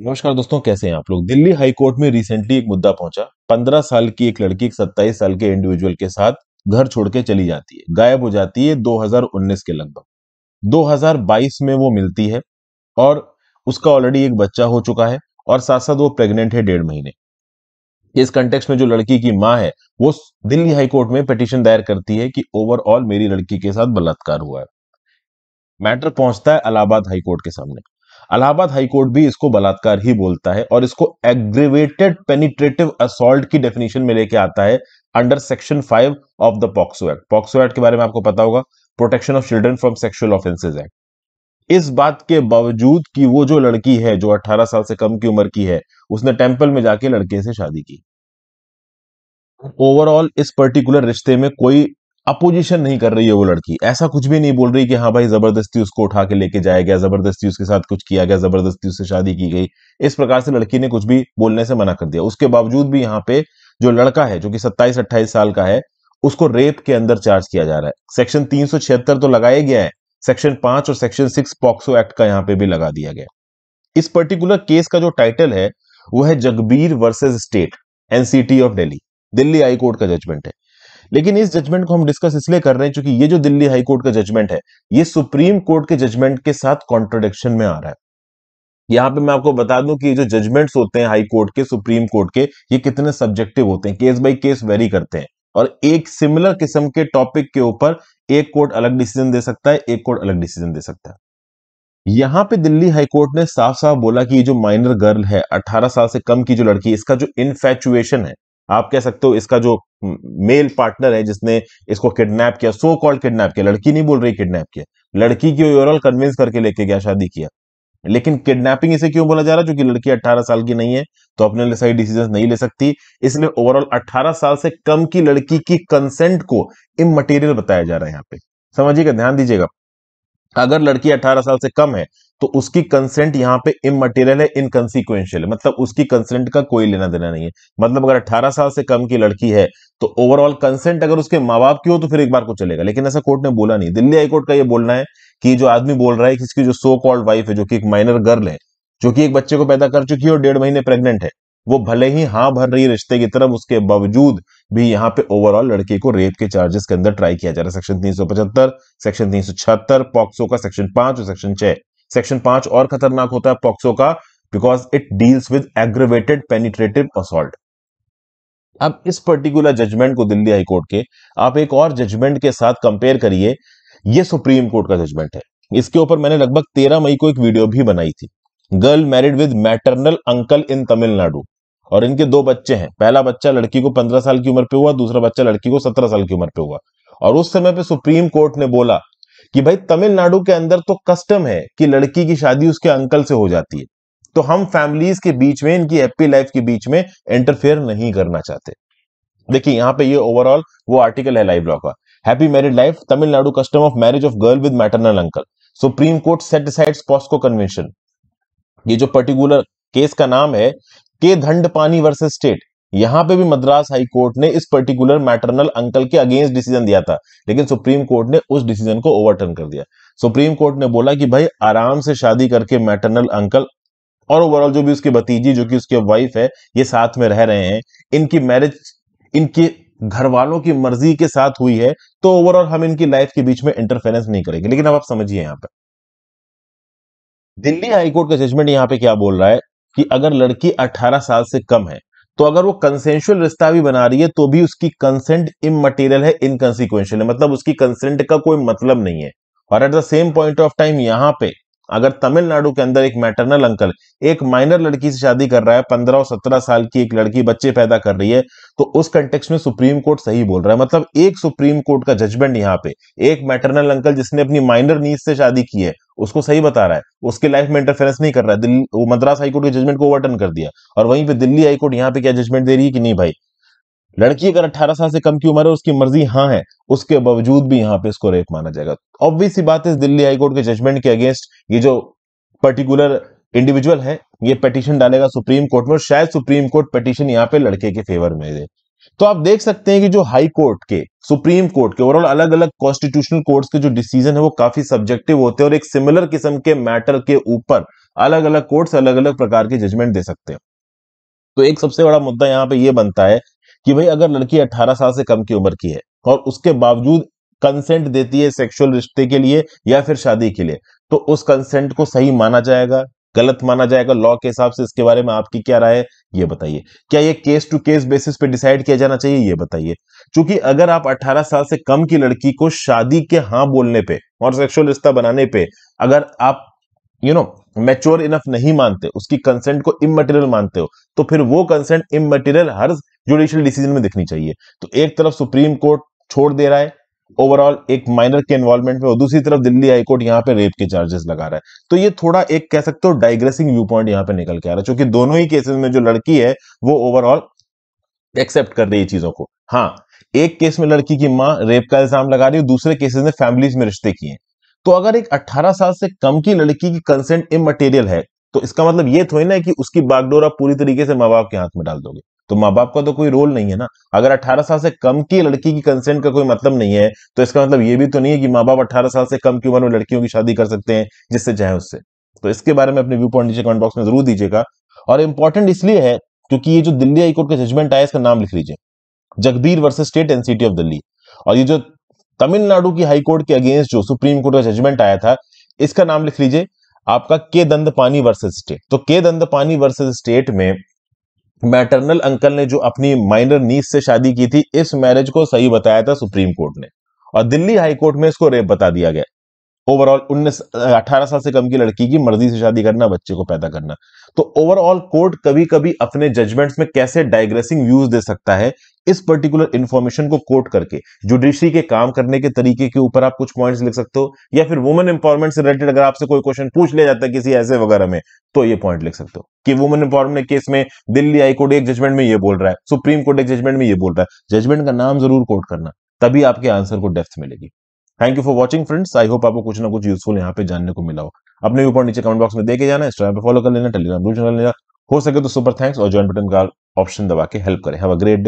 नमस्कार दोस्तों, कैसे हैं आप लोग। दिल्ली हाई कोर्ट में रिसेंटली एक मुद्दा पहुंचा। 15 साल की एक लड़की 27 साल के इंडिविजुअल के साथ घर छोड़ के चली जाती है, गायब हो जाती है 2019 के लगभग। 2022 में वो मिलती है और उसका ऑलरेडी एक बच्चा हो चुका है और साथ साथ वो प्रेग्नेंट है 1.5 महीने। इस कंटेक्स्ट में जो लड़की की माँ है वो दिल्ली हाई कोर्ट में पिटीशन दायर करती है कि ओवरऑल मेरी लड़की के साथ बलात्कार हुआ है। मैटर पहुंचता है इलाहाबाद हाई कोर्ट के सामने। इलाहाबाद हाई कोर्ट भी इसको बलात्कार ही बोलता है और इसको एग्रीवेटेड पेनिट्रेटिव असॉल्ट की डेफिनेशन में लेके आता है under section 5 of the POCSO act. POCSO act के बारे में आपको पता होगा, protection of children from sexual offences act. इस बात के बावजूद कि वो जो लड़की है जो 18 साल से कम की उम्र की है, उसने टेंपल में जाके लड़के से शादी की। ओवरऑल इस पर्टिकुलर रिश्ते में कोई अपोजिशन नहीं कर रही है वो लड़की, ऐसा कुछ भी नहीं बोल रही कि हाँ भाई जबरदस्ती उसको उठा के लेके जाया गया, जबरदस्ती उसके साथ कुछ किया गया, जबरदस्ती उससे शादी की गई। इस प्रकार से लड़की ने कुछ भी बोलने से मना कर दिया। उसके बावजूद भी यहाँ पे जो लड़का है जो कि 27-28 साल का है, उसको रेप के अंदर चार्ज किया जा रहा है। सेक्शन 376 तो लगाया गया है, सेक्शन 5 और सेक्शन 6 पॉक्सो एक्ट का यहाँ पे भी लगा दिया गया। इस पर्टिकुलर केस का जो टाइटल है वो है Jagbir versus state, NCT of Delhi. Delhi high court का जजमेंट है। लेकिन इस जजमेंट को हम डिस्कस इसलिए कर रहे हैं क्योंकि ये जो दिल्ली हाई कोर्ट का जजमेंट है, ये सुप्रीम कोर्ट के जजमेंट के साथ कॉन्ट्रोडिक्शन में आ रहा है। यहां पे मैं आपको बता दूं कि जो जजमेंट्स होते हैं हाई कोर्ट के, सुप्रीम कोर्ट के, ये कितने सब्जेक्टिव होते हैं, केस बाय केस वेरी करते हैं। और एक सिमिलर किस्म के टॉपिक के ऊपर एक कोर्ट अलग डिसीजन दे सकता है, एक कोर्ट अलग डिसीजन दे सकता है। यहां पे दिल्ली हाई कोर्ट ने साफ साफ बोला कि ये जो माइनर गर्ल है, 18 साल से कम की जो लड़की, इसका जो इनफैचुएशन है, आप कह सकते हो इसका जो मेल पार्टनर है जिसने इसको किडनैप किया, सो कॉल्ड किडनैप किया, लड़की नहीं बोल रही किडनैप किया, लड़की की ओवरऑल कन्विंस करके लेके गया, शादी किया। लेकिन किडनैपिंग इसे क्यों बोला जा रहा है? क्योंकि लड़की 18 साल की नहीं है, तो अपने लिए सही डिसीजन नहीं ले सकती। इसलिए ओवरऑल 18 साल से कम की लड़की की कंसेंट को इमटेरियल बताया जा रहा है। यहाँ पे समझिएगा, ध्यान दीजिएगा। अगर लड़की 18 साल से कम है तो उसकी कंसेंट यहां पे इमटेरियल है, इनकंसीक्वेंशियल है, मतलब उसकी कंसेंट का कोई लेना देना नहीं है। मतलब अगर 18 साल से कम की लड़की है तो ओवरऑल कंसेंट अगर उसके माँ बाप की हो तो फिर एक बार को चलेगा, लेकिन ऐसा कोर्ट ने बोला नहीं। दिल्ली हाई कोर्ट का ये बोलना है कि जो आदमी बोल रहा है कि इसकी जो सो कॉल्ड वाइफ है, जो कि एक माइनर गर्ल है, जो कि एक बच्चे को पैदा कर चुकी है और 1.5 महीने प्रेग्नेंट है, वो भले ही हाँ भर रही है रिश्ते की तरफ, उसके बावजूद भी यहाँ पे ओवरऑल लड़की को रेप के चार्जेस के अंदर ट्राई किया जा रहा है। सेक्शन 375, सेक्शन 376 पॉक्सो का, सेक्शन 5 और सेक्शन 6। सेक्शन 5 और खतरनाक होता है पॉक्सो का, because it deals with aggravated penetrative assault. अब इस पर्टिकुलर जजमेंट को दिल्ली हाई कोर्ट के आप एक और जजमेंट के साथ कंपेयर करिए। ये सुप्रीम कोर्ट का जजमेंट है। इसके ऊपर मैंने लगभग 13 मई को एक वीडियो भी बनाई थी। Girl married with maternal uncle in Tamil Nadu, और इनके 2 बच्चे हैं। पहला बच्चा लड़की को 15 साल की उम्र पे हुआ, दूसरा बच्चा लड़की को 17 साल की उम्र पे हुआ। और उस समय पे सुप्रीम कोर्ट ने बोला कि भाई तमिलनाडु के अंदर तो कस्टम है कि लड़की की शादी उसके अंकल से हो जाती है, तो हम फैमिलीज के बीच में, इनकी हैप्पी लाइफ के बीच में इंटरफेयर नहीं करना चाहते। देखिए यहाँ पे ये ओवरऑल वो आर्टिकल है लाइव लॉ का। Happy married life, Tamil Nadu custom of marriage of girl with maternal uncle, Supreme Court set aside POCSO conviction. ये जो पर्टिकुलर केस का नाम है के धंडपानी वर्सेस स्टेट। यहां पे भी मद्रास हाई कोर्ट ने इस पर्टिकुलर मैटरनल अंकल के अगेंस्ट डिसीजन दिया था, लेकिन सुप्रीम कोर्ट ने उस डिसीजन को ओवरटर्न कर दिया। सुप्रीम कोर्ट ने बोला कि भाई आराम से शादी करके मैटरनल अंकल और ओवरऑल जो भी उसकी भतीजी जो कि उसकी वाइफ है, ये साथ में रह रहे हैं, इनकी मैरिज इनके घर वालों की मर्जी के साथ हुई है, तो ओवरऑल हम इनकी लाइफ के बीच में इंटरफेरेंस नहीं करेंगे। लेकिन अब आप समझिए यहाँ पे दिल्ली हाईकोर्ट का जजमेंट यहाँ पे क्या बोल रहा है कि अगर लड़की 18 साल से कम है तो अगर वो कंसेंशुअल रिश्ता भी बना रही है तो भी उसकी कंसेंट इमटेरियल है, इनकंसिक्वेंशियल है, मतलब उसकी कंसेंट का कोई मतलब नहीं है। और at the same point of time यहाँ पे अगर तमिलनाडु के अंदर एक मैटरनल अंकल एक माइनर लड़की से शादी कर रहा है, 15 और 17 साल की एक लड़की बच्चे पैदा कर रही है, तो उस कंटेक्स्ट में सुप्रीम कोर्ट सही बोल रहा है। मतलब एक सुप्रीम कोर्ट का जजमेंट यहाँ पे एक मैटरनल अंकल जिसने अपनी माइनर नीज से शादी की है उसको सही बता रहा है, उसके लाइफ में इंटरफेरेंस नहीं कर रहा है। दिल्ली वो मद्रास हाईकोर्ट के जजमेंट को ओवरटर्न कर दिया। और वहीं पे दिल्ली हाईकोर्ट यहाँ पे क्या जजमेंट दे रही है कि नहीं भाई, लड़की अगर 18 साल से कम की उम्र है, उसकी मर्जी हाँ है, उसके बावजूद भी यहाँ पे इसको रेप माना जाएगा। ऑब्वियस सी बात है, इस दिल्ली हाईकोर्ट के जजमेंट के अगेंस्ट ये जो पर्टिकुलर इंडिविजुअल है ये पिटीशन डालेगा सुप्रीम कोर्ट में, और शायद सुप्रीम कोर्ट पिटीशन यहाँ पे लड़के के फेवर में दे। तो आप देख सकते हैं कि जो हाई कोर्ट के, सुप्रीम कोर्ट के, ओवरऑल अलग अलग कॉन्स्टिट्यूशनल कोर्ट्स के जो डिसीजन है वो काफी सब्जेक्टिव होते हैं, और एक सिमिलर किस्म के मैटर के ऊपर अलग अलग कोर्ट्स अलग अलग प्रकार के जजमेंट दे सकते हैं। तो एक सबसे बड़ा मुद्दा यहाँ पे ये बनता है कि भाई अगर लड़की 18 साल से कम की उम्र की है और उसके बावजूद कंसेंट देती है सेक्सुअल रिश्ते के लिए या फिर शादी के लिए, तो उस कंसेंट को सही माना जाएगा, गलत माना जाएगा लॉ के हिसाब से? इसके बारे में आपकी क्या राय है, ये बताइए। क्या ये केस टू केस बेसिस पे डिसाइड किया जाना चाहिए, ये बताइए। क्योंकि अगर आप 18 साल से कम की लड़की को शादी के हाँ बोलने पे और सेक्सुअल रिश्ता बनाने पे अगर आप मैच्योर इनफ नहीं मानते, उसकी कंसेंट को इमटेरियल मानते हो, तो फिर वो कंसेंट इमटेरियल हर जुडिशियल डिसीजन में दिखनी चाहिए। तो एक तरफ सुप्रीम कोर्ट छोड़ दे रहा है ओवरऑल एक माइनर के इन्वॉल्वमेंट में, और दूसरी तरफ दिल्ली हाईकोर्ट यहाँ पे रेप के चार्जेस लगा रहा है। तो ये थोड़ा एक कह सकते हो डाइग्रेसिंग व्यू पॉइंट यहाँ पे निकल के आ रहा है, क्योंकि दोनों ही केसेस में जो लड़की है वो ओवरऑल एक्सेप्ट कर रही है चीजों को। हाँ, एक केस में लड़की की मां रेप का इल्जाम लगा रही है, दूसरे केसेस में फैमिलीज में रिश्ते किए। तो अगर एक 18 साल से कम की लड़की की कंसेंट इमटेरियल है, तो इसका मतलब ये थोड़ी ना है कि उसकी बागडोर आप पूरी तरीके से माँ बाप के हाथ में डाल दोगे। तो माँ बाप का तो कोई रोल नहीं है ना। अगर 18 साल से कम की लड़की की कंसेंट का कोई मतलब नहीं है, तो इसका मतलब ये भी तो नहीं है कि माँ बाप 18 साल से कम की उम्र में लड़कियों की शादी कर सकते हैं जिससे चाहे उससे। तो इसके बारे में अपने व्यू पॉइंट नीचे कमेंट बॉक्स में जरूर दीजिएगा। और इंपॉर्टेंट इसलिए है क्योंकि ये जो दिल्ली हाईकोर्ट का जजमेंट आया, इसका नाम लिख लीजिए, Jagbir versus state NCT of Delhi. और ये जो तमिलनाडु की हाईकोर्ट के अगेंस्ट जो सुप्रीम कोर्ट का जजमेंट आया था, इसका नाम लिख लीजिए आपका के दंदपानी वर्सेस स्टेट। तो के दंदपानी वर्सेस स्टेट में मैटरनल अंकल ने जो अपनी माइनर नीस से शादी की थी, इस मैरिज को सही बताया था सुप्रीम कोर्ट ने, और दिल्ली हाईकोर्ट में इसको रेप बता दिया गया। ओवरऑल 18 साल से कम की लड़की की मर्जी से शादी करना, बच्चे को पैदा करना। तो ओवरऑल कोर्ट कभी कभी अपने जजमेंट्स में कैसे डाइग्रेसिंग व्यूज दे सकता है, इस पर्टिकुलर इंफॉर्मेशन को कोट करके जुडिशरी के काम करने के तरीके के ऊपर आप कुछ पॉइंट्स लिख सकते हो, या फिर वुमेन इंपावरमेंट से रिलेटेड अगर आपसे कोई क्वेश्चन पूछ लिया जाता है किसी ऐसे वगैरह में, तो ये पॉइंट लिख सकते हो कि वुमेन इंपावरमेंट केस में दिल्ली हाईकोर्ट एक जजमेंट में ये बोल रहा है, सुप्रीम कोर्ट एक जजमेंट में ये बोल रहा है। जजमेंट का नाम जरूर कोट करना, तभी आपके आंसर को डेप्थ मिलेगी। Thank you for watching friends, I hope आपको कुछ ना कुछ यूजफुल यहाँ पे जानने को मिला हो। अपने व्यू पॉइंट नीचे कमेंट बॉक्स में देके जाना, इंस्टाग्राम पे फॉलो कर लेना, टेलीग्राम ग्रुप चैनल लेना, हो सके तो सुपर थैंक्स और ज्वाइन बटन का ऑप्शन दबा के हेल्प करें। Have a great day.